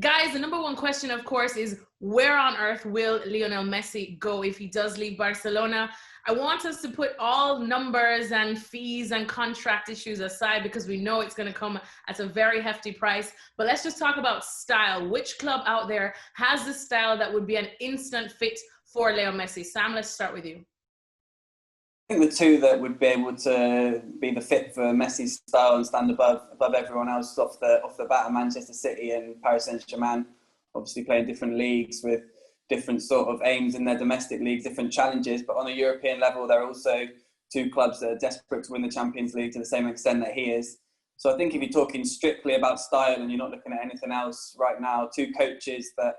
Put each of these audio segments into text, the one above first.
Guys, the number one question, of course, is where on earth will Lionel Messi go if he does leave Barcelona? I want us to put all numbers and fees and contract issues aside because we know it's going to come at a very hefty price. But let's just talk about style. Which club out there has the style that would be an instant fit for Leo Messi? Sam, let's start with you. I think the two that would be able to be the fit for Messi's style and stand above everyone else off the bat are Manchester City and Paris Saint-Germain. Obviously playing different leagues with different sort of aims in their domestic leagues, different challenges. But on a European level, they're also two clubs that are desperate to win the Champions League to the same extent that he is. So I think if you're talking strictly about style and you're not looking at anything else right now, two coaches that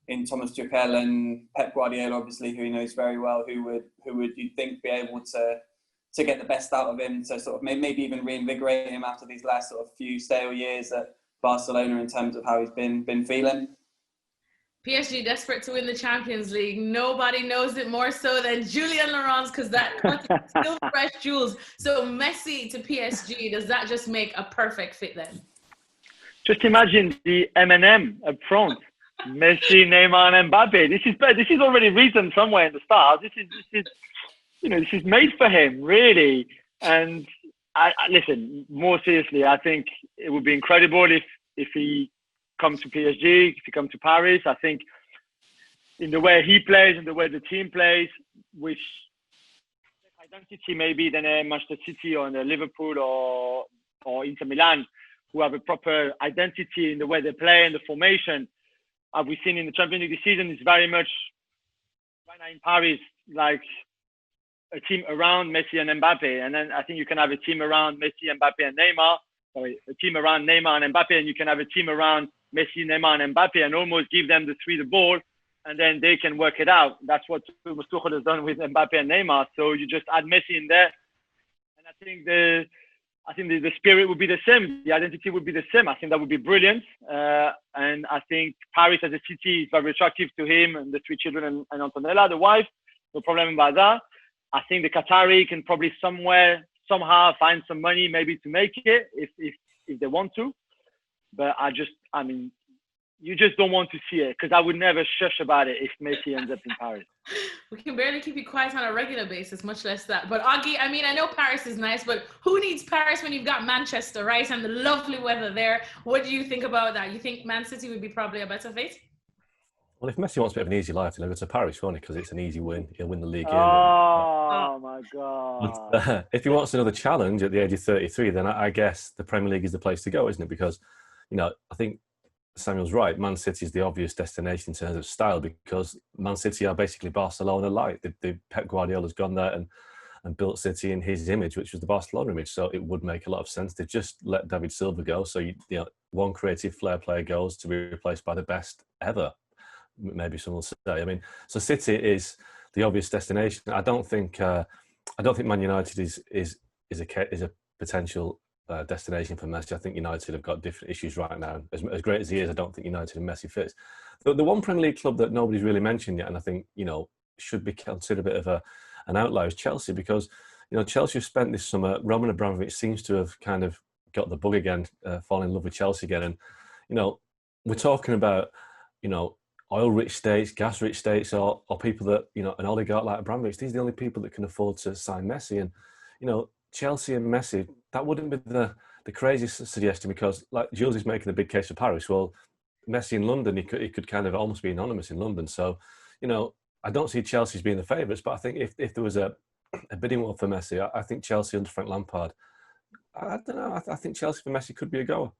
in Thomas Tuchel and Pep Guardiola, obviously, who he knows very well, who would you think be able to get the best out of him, to sort of maybe even reinvigorate him after these last sort of few stale years at Barcelona in terms of how he's been feeling. PSG desperate to win the Champions League. Nobody knows it more so than Julien Laurens because that still fresh jewels. So Messi to PSG, does that just make a perfect fit then? Just imagine the M&M up front. Messi, Neymar, and Mbappe. This is already written somewhere in the stars. This is made for him, really. And I listen, more seriously, I think it would be incredible if he comes to PSG, if he comes to Paris. I think in the way he plays and the way the team plays, which identity maybe than a Manchester City or a Liverpool or Inter Milan, who have a proper identity in the way they play and the formation. As we've seen in the Champions League this season, it's very much right now in Paris, like a team around Messi and Mbappe. And then I think you can have a team around Messi, Mbappe, and Neymar. Sorry, a team around Neymar and Mbappe, and you can have a team around Messi, Neymar, and Mbappe, and almost give them the ball, and then they can work it out. That's what Tuchel has done with Mbappe and Neymar. So you just add Messi in there, and I think the spirit would be the same. The identity would be the same. I think that would be brilliant. And I think Paris as a city is very attractive to him and the three children and Antonella, the wife. No problem about that. I think the Qatari can probably somehow find some money maybe to make it if they want to. But you just don't want to see it because I would never shush about it if Messi ends up in Paris. We can barely keep you quiet on a regular basis, much less that. But Augie, I know Paris is nice, but who needs Paris when you've got Manchester, right? And the lovely weather there. What do you think about that? You think Man City would be probably a better fit? Well, if Messi wants a bit of an easy life, he'll go to Paris, won't he? Because it's an easy win. He'll win the league. Oh, my God. But, if he wants another challenge at the age of 33, then I guess the Premier League is the place to go, isn't it? Because, I think Samuel's right. Man City is the obvious destination in terms of style because Man City are basically Barcelona light. The Pep Guardiola's gone there and built City in his image, which was the Barcelona image. So it would make a lot of sense to just let David Silva go. So one creative flair player goes to be replaced by the best ever. Maybe some will say. So City is the obvious destination. I don't think Man United is a potential destination for Messi. I think United have got different issues right now. As great as he is, I don't think United and Messi fits. The one Premier League club that nobody's really mentioned yet, and I think should be considered a bit of an outlier, is Chelsea, because Chelsea have spent this summer. Roman Abramovich seems to have kind of got the bug again, fallen in love with Chelsea again, and we're talking about oil-rich states, gas-rich states, or people that an oligarch like Abramovich. These are the only people that can afford to sign Messi, and Chelsea and Messi, that wouldn't be the craziest suggestion because, like Jules is making a big case for Paris. Well, Messi in London, he could kind of almost be anonymous in London. So, I don't see Chelsea as being the favourites, but I think if there was a bidding war for Messi, I think Chelsea under Frank Lampard, I don't know, I think Chelsea for Messi could be a goer.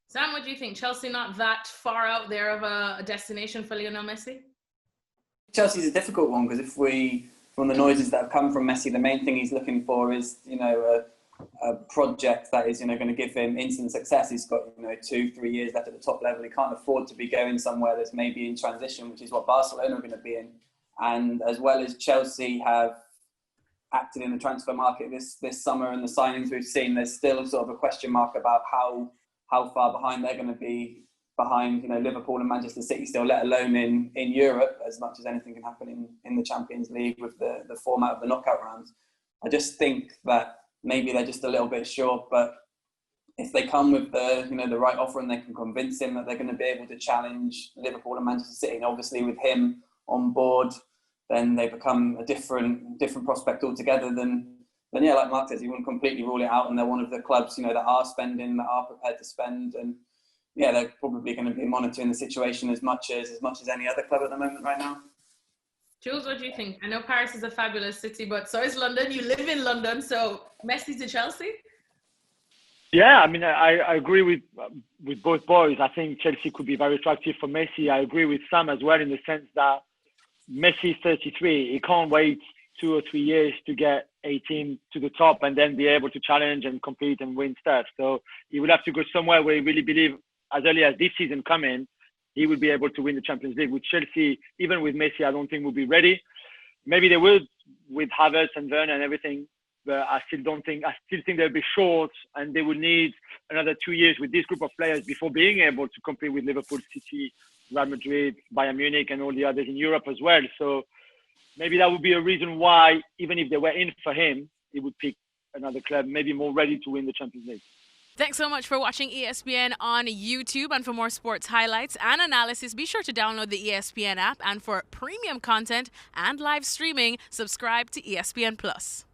Sam, what do you think? Chelsea not that far out there of a destination for Lionel Messi? Chelsea's a difficult one because from the noises that have come from Messi, the main thing he's looking for is, a project that is, going to give him instant success. He's got, 2-3 years left at the top level. He can't afford to be going somewhere that's maybe in transition, which is what Barcelona are going to be in. And as well as Chelsea have acted in the transfer market this summer and the signings we've seen, there's still sort of a question mark about how far behind they're going to be behind, Liverpool and Manchester City still, let alone in Europe, as much as anything can happen in the Champions League with the format of the knockout rounds. I just think that maybe they're just a little bit short, but if they come with the right offer and they can convince him that they're going to be able to challenge Liverpool and Manchester City, and obviously with him on board, then they become a different prospect altogether. Then yeah, like Mark says, you wouldn't completely rule it out, and they're one of the clubs that are spending, that are prepared to spend, and yeah, they're probably going to be monitoring the situation as much as any other club at the moment right now. Jules, what do you think? I know Paris is a fabulous city, but so is London. You live in London, so Messi to Chelsea? Yeah, I mean, I agree with both boys. I think Chelsea could be very attractive for Messi. I agree with Sam as well in the sense that Messi is 33. He can't wait 2 or 3 years to get a team to the top and then be able to challenge and compete and win stuff. So he will have to go somewhere where he really believes as early as this season coming, he will be able to win the Champions League. With Chelsea, even with Messi, I don't think will be ready. Maybe they will with Havertz and Werner and everything, but I still think they'll be short, and they will need another 2 years with this group of players before being able to compete with Liverpool, City, Real Madrid, Bayern Munich, and all the others in Europe as well. So maybe that would be a reason why, even if they were in for him, he would pick another club, maybe more ready to win the Champions League. Thanks so much for watching ESPN on YouTube. And for more sports highlights and analysis, be sure to download the ESPN app. And for premium content and live streaming, subscribe to ESPN Plus.